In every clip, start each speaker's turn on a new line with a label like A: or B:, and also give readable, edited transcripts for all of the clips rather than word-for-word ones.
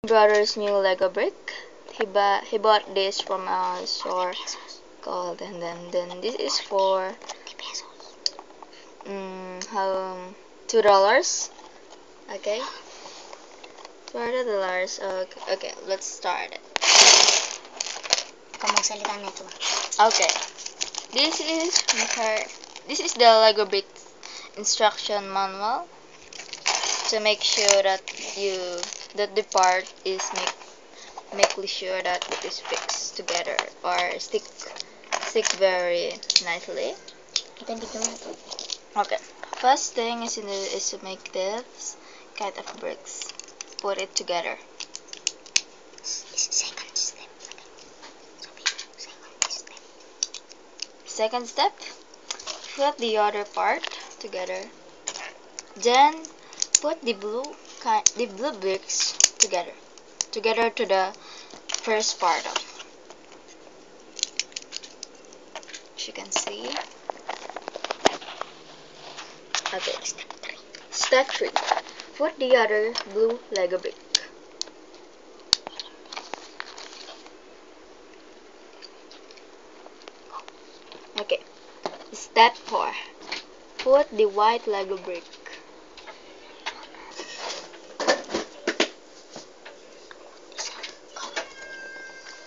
A: Brother's new Lego brick. He bought this from a store called, and then this is for $2. Okay, $2. Okay, let's start it.
B: Magsalita nito.
A: Okay, this is the Lego brick instruction manual to make sure that the part is make sure that it is fixed together or stick very nicely. Okay, first thing is to make this kind of bricks. Put it together. Second step, put the other part together. Then put the blue bricks together to the first part of. As you can see. Okay. Step 3. Put the other blue Lego brick. Okay. Step 4. Put the white Lego brick.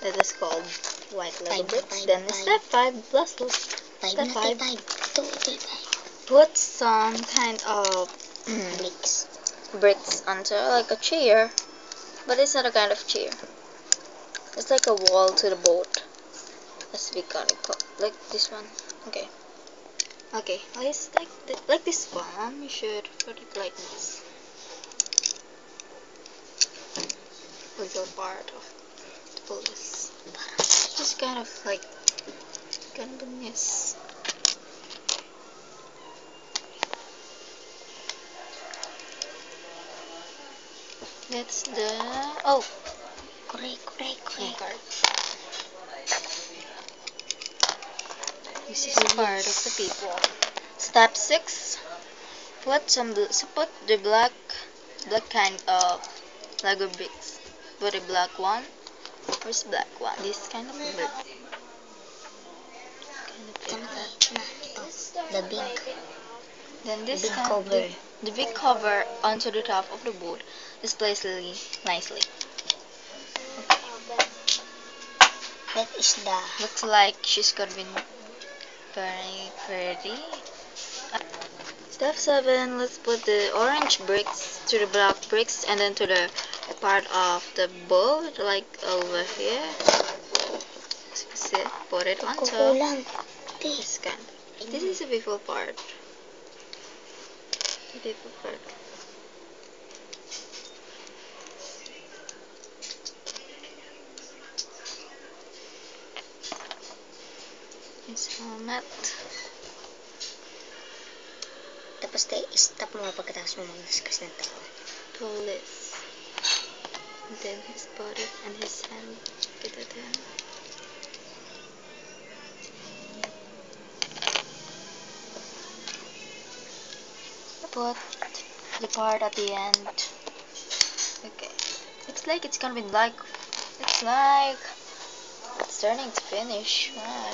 A: That is called white Lego bricks. Then step 5. Step 5. Put some kind of bricks onto like a chair, but it's not a kind of chair. It's like a wall to the boat, as we call it, like this one. Okay. Okay, like this one. You should put it like this. Little part of the police. Just kind of like this. That's the correct. This is part of the people. Step 6. Put the black kind of Lego bricks. Put a black one. Where's black one? This kind of brick.
B: The big.
A: Then this
B: big
A: kind
B: cover.
A: The big cover onto the top of the boat is placed nicely.
B: That is the.
A: Looks like she's gonna be very pretty. Step 7. Let's put the orange bricks to the black bricks and then to the part of the boat, like over here. As you can see, put it on top. This kind. This is a before part. The before part. It's helmet.
B: Tapos stop mo pagkatapos mo mag-discuss ng tao.
A: Police. And then his body and his hand. Get it in. Put the part at the end. Okay. Looks like it's gonna be like. It's like it's turning to finish. Wow,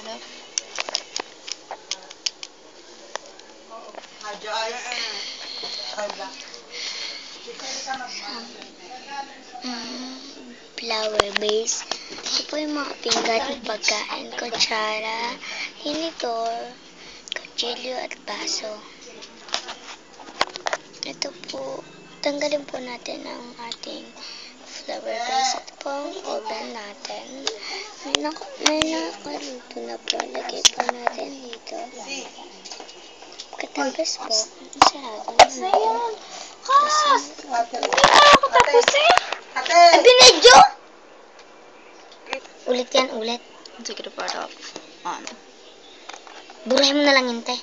B: Flower base. Ito po yung mga pinggan at pagkain, kutsara, hinitor, kutsilyo at baso. Ito po, tanggalin po natin ang ating flower base. Ito po ang oven natin. May nakaluto na po. Lagay po natin dito. Katapos po, sarado na natin. Ang binidyo! Ulit yan, ulit.
A: take the part off. On.
B: Burahin mo na lang yun, te.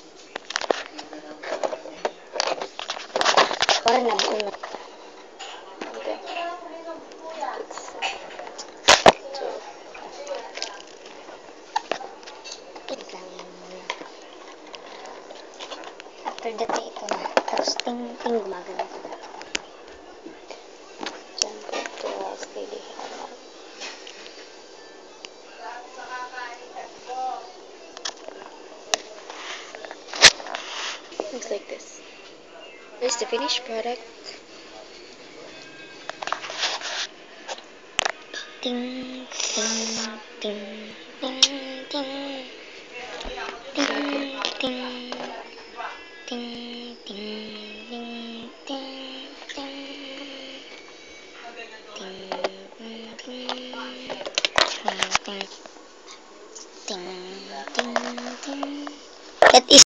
B: Para nabuo na.
A: Okay.
B: After that, ito na. Tapos ting gumagano.
A: Then put the last Looks like this. Here's the finished product.
B: Ding, ding, ding, ding, ding. Ding, ding, ding, ding, ding, ding, ding. That is